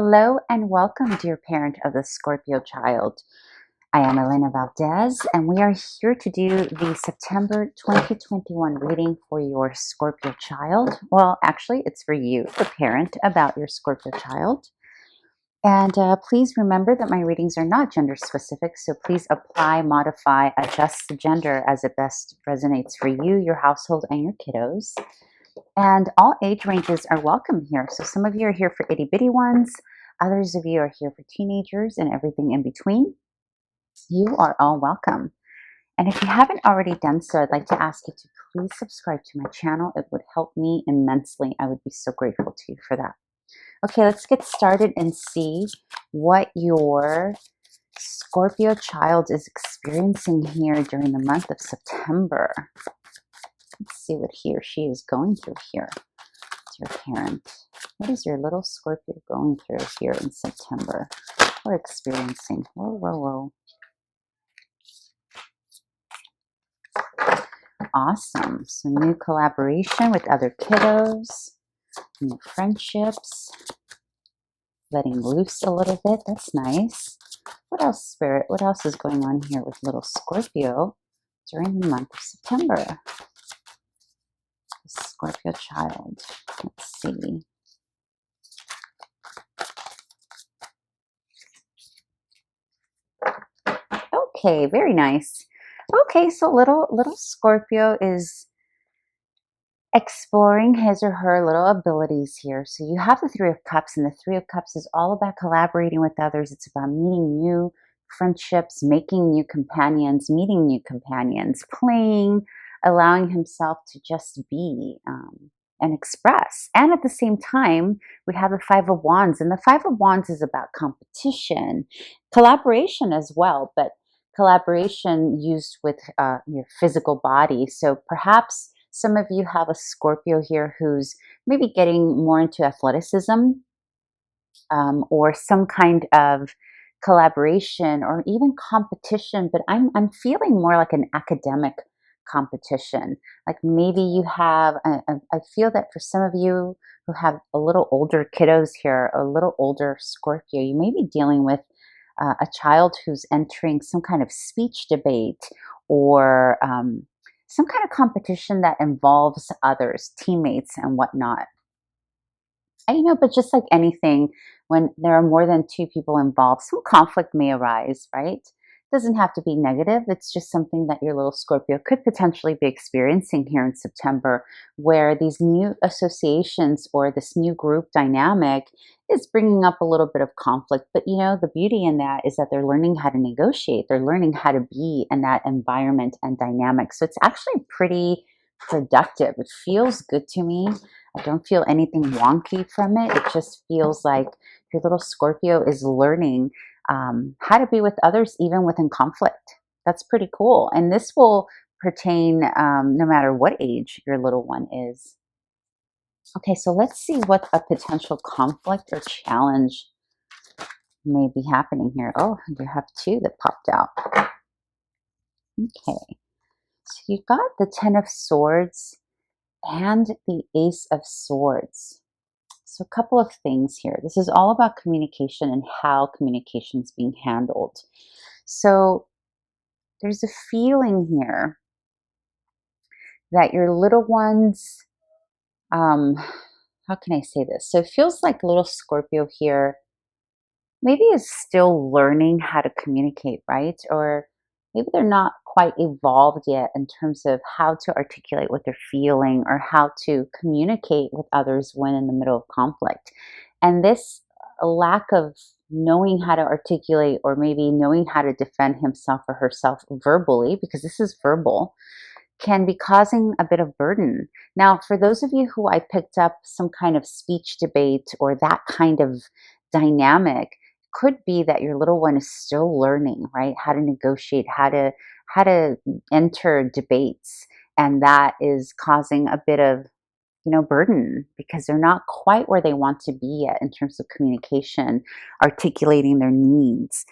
Hello and welcome, dear parent of the Scorpio child. I am Elena Valdez, and we are here to do the September 2021 reading for your Scorpio child. Well, actually, it's for you, the parent, about your Scorpio child. And please remember that my readings are not gender specific, so please apply, modify, adjust the gender as it best resonates for you, your household, and your kiddos. And all age ranges are welcome here. So some of you are here for itty bitty ones. Others of you are here for teenagers and everything in between. You are all welcome. And if you haven't already done so, I'd like to ask you to please subscribe to my channel. It would help me immensely. I would be so grateful to you for that. Okay, let's get started and see what your Scorpio child is experiencing here during the month of September. Let's see what he or she is going through here. Your parent. What is your little Scorpio going through here in September or experiencing? Whoa, whoa, whoa. Awesome. So new collaboration with other kiddos, new friendships, letting loose a little bit. That's nice. What else, Spirit? What else is going on here with little Scorpio during the month of September? Scorpio child. Let's see. Okay, very nice. Okay, so little Scorpio is exploring his or her little abilities here. So you have the Three of Cups, and the Three of Cups is all about collaborating with others. It's about meeting new friendships, making new companions, meeting new companions, playing, allowing himself to just be and express. And at the same time, we have the Five of Wands, and the Five of Wands is about competition, collaboration as well, but collaboration used with your physical body. So perhaps some of you have a Scorpio here who's maybe getting more into athleticism or some kind of collaboration or even competition, but I'm feeling more like an academic competition. Like maybe you have, I feel that for some of you who have a little older kiddos here, a little older Scorpio, you may be dealing with a child who's entering some kind of speech debate or some kind of competition that involves others, teammates and whatnot. But just like anything, when there are more than two people involved, some conflict may arise, right? It doesn't have to be negative. It's just something that your little Scorpio could potentially be experiencing here in September, where these new associations or this new group dynamic is bringing up a little bit of conflict. But the beauty in that is that they're learning how to negotiate. They're learning how to be in that environment and dynamic. So it's actually pretty productive. It feels good to me. I don't feel anything wonky from it. It just feels like your little Scorpio is learning how to be with others, even within conflict. That's pretty cool. And this will pertain no matter what age your little one is. Okay, so let's see what a potential conflict or challenge may be happening here. Oh, you have two that popped out. Okay, so you've got the Ten of Swords and the Ace of Swords. So a couple of things here. This is all about communication and how communication is being handled. So there's a feeling here that your little ones, how can I say this? So it feels like little Scorpio here maybe is still learning how to communicate, right? Or maybe they're not quite evolved yet in terms of how to articulate what they're feeling or how to communicate with others when in the middle of conflict. And this lack of knowing how to articulate or maybe knowing how to defend himself or herself verbally, because this is verbal, can be causing a bit of burden. Now, for those of you who I picked up some kind of speech debate or that kind of dynamic, could be that your little one is still learning, right? How to negotiate, how to enter debates. And that is causing a bit of, burden because they're not quite where they want to be yet in terms of communication, articulating their needs,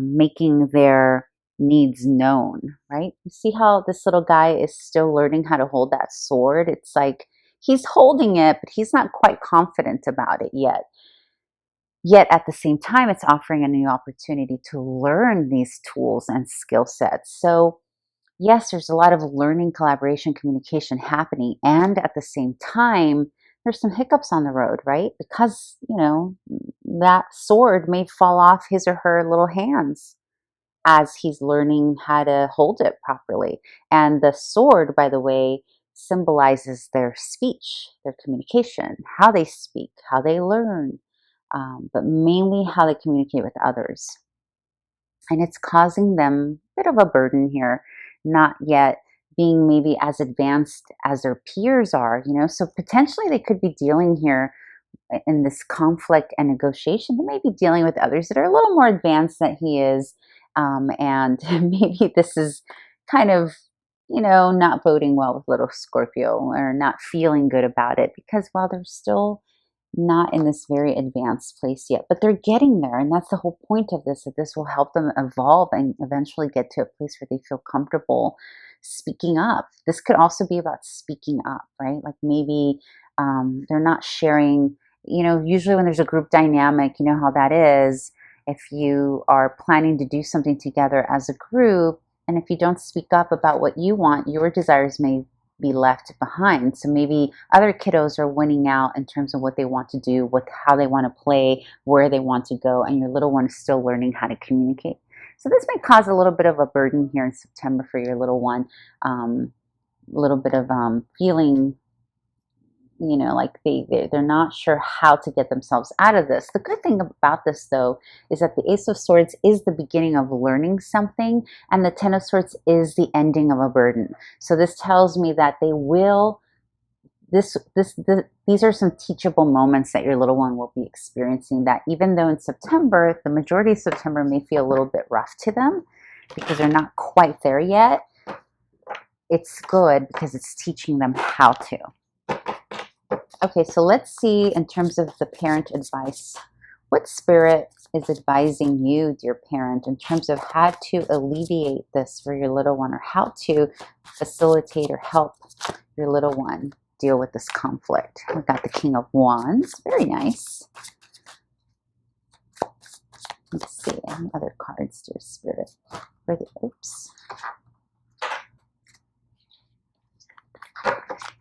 making their needs known, right? You see how this little guy is still learning how to hold that sword? It's like he's holding it, but he's not quite confident about it yet. Yet at the same time, it's offering a new opportunity to learn these tools and skill sets. So yes, there's a lot of learning, collaboration, communication happening. And at the same time, there's some hiccups on the road, right? Because, that sword may fall off his or her little hands as he's learning how to hold it properly. And the sword, by the way, symbolizes their speech, their communication, how they speak, how they learn, but mainly how they communicate with others. And it's causing them a bit of a burden here, not yet being maybe as advanced as their peers are, So potentially they could be dealing here in this conflict and negotiation. They may be dealing with others that are a little more advanced than he is. And maybe this is kind of, not boding well with little Scorpio or not feeling good about it because, well, they're still not in this very advanced place yet, but they're getting there. And that's the whole point of this, that this will help them evolve and eventually get to a place where they feel comfortable speaking up. This could also be about speaking up, right? Like maybe they're not sharing, usually when there's a group dynamic, you know how that is. If you are planning to do something together as a group, and if you don't speak up about what you want, your desires may be left behind. So maybe other kiddos are winning out in terms of what they want to do, how they want to play, where they want to go, and your little one is still learning how to communicate. So this may cause a little bit of a burden here in September for your little one. A little bit of feeling, like they're not sure how to get themselves out of this. The good thing about this, though, is that the Ace of Swords is the beginning of learning something, and the Ten of Swords is the ending of a burden. So this tells me that they will. These are some teachable moments that your little one will be experiencing, that even though in September, the majority of September may feel a little bit rough to them because they're not quite there yet, it's good because it's teaching them how to. Okay, so let's see in terms of the parent advice. What spirit is advising you, dear parent, in terms of how to alleviate this for your little one, or how to facilitate or help your little one deal with this conflict? We got the King of Wands. Very nice. Let's see, any other cards, dear spirit?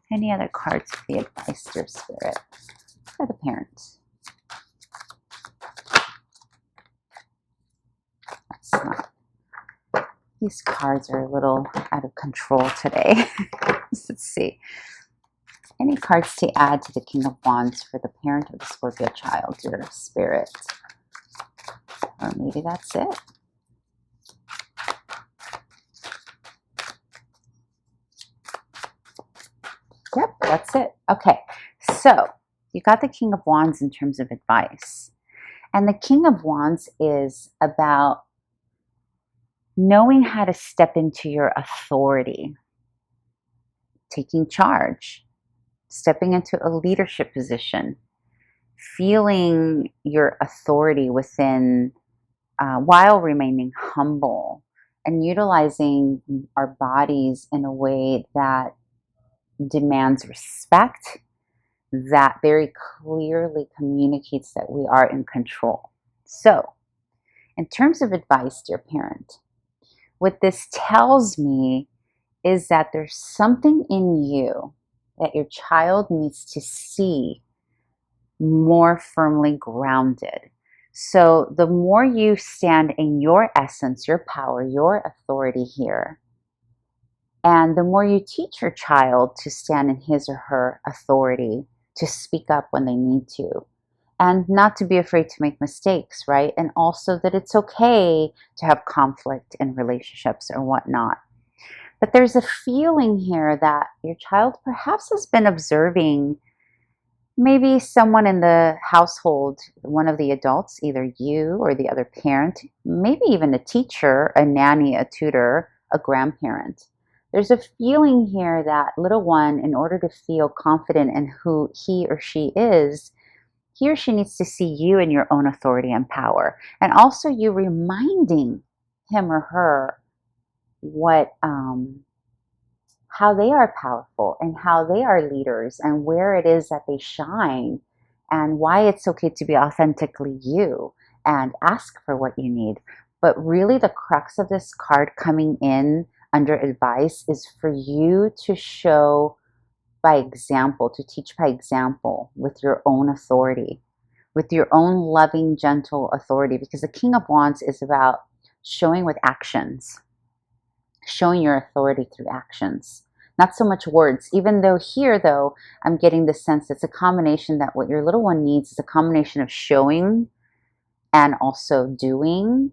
Any other cards for the advice, dear spirit, for the parent? That's not. These cards are a little out of control today. Let's see. Any cards to add to the King of Wands for the parent of the Scorpio child, dear spirit? Or maybe that's it. Yep, that's it. Okay, so you got the King of Wands in terms of advice. And the King of Wands is about knowing how to step into your authority, taking charge, stepping into a leadership position, feeling your authority within while remaining humble, and utilizing our bodies in a way that demands respect, that very clearly communicates that we are in control. So, in terms of advice, dear parent, what this tells me is that there's something in you that your child needs to see more firmly grounded. So the more you stand in your essence, your power, your authority here, and the more you teach your child to stand in his or her authority, to speak up when they need to, and not to be afraid to make mistakes, right? And also that it's okay to have conflict in relationships or whatnot. But there's a feeling here that your child perhaps has been observing maybe someone in the household, one of the adults, either you or the other parent, maybe even a teacher, a nanny, a tutor, a grandparent. There's a feeling here that little one, in order to feel confident in who he or she is, he or she needs to see you in your own authority and power. And also you reminding him or her what how they are powerful and how they are leaders and where it is that they shine and why it's okay to be authentically you and ask for what you need. But really, the crux of this card coming in under advice is for you to show by example, to teach by example with your own authority, with your own loving, gentle authority, because the King of Wands is about showing with actions, showing your authority through actions, not so much words. Even though here, though, I'm getting the sense it's a combination that what your little one needs is a combination of showing and also doing,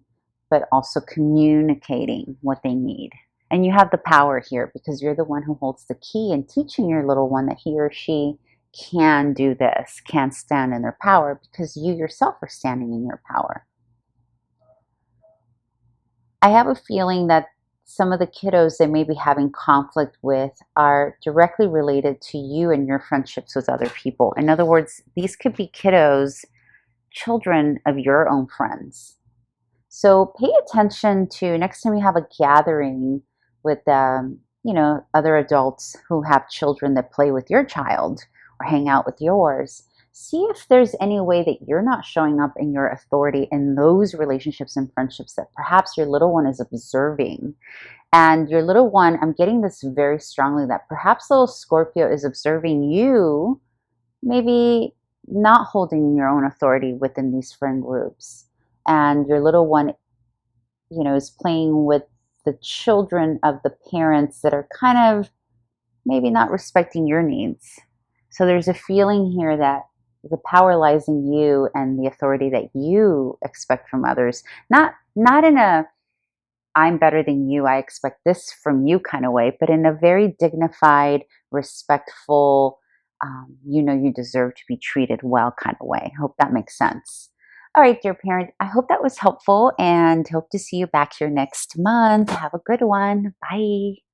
but also communicating what they need. And you have the power here because you're the one who holds the key and teaching your little one that he or she can do this, can stand in their power, because you yourself are standing in your power. I have a feeling that some of the kiddos they may be having conflict with are directly related to you and your friendships with other people. In other words, these could be kiddos, children of your own friends. So pay attention to next time you have a gathering with, other adults who have children that play with your child or hang out with yours. See if there's any way that you're not showing up in your authority in those relationships and friendships that perhaps your little one is observing. And your little one, I'm getting this very strongly that perhaps little Scorpio is observing you, maybe not holding your own authority within these friend groups. And your little one, is playing with the children of the parents that are kind of maybe not respecting your needs. So there's a feeling here that the power lies in you and the authority that you expect from others. Not in a I'm better than you, I expect this from you kind of way, but in a very dignified, respectful, you deserve to be treated well kind of way. Hope that makes sense. All right, dear parent, I hope that was helpful and hope to see you back here next month. Have a good one. Bye.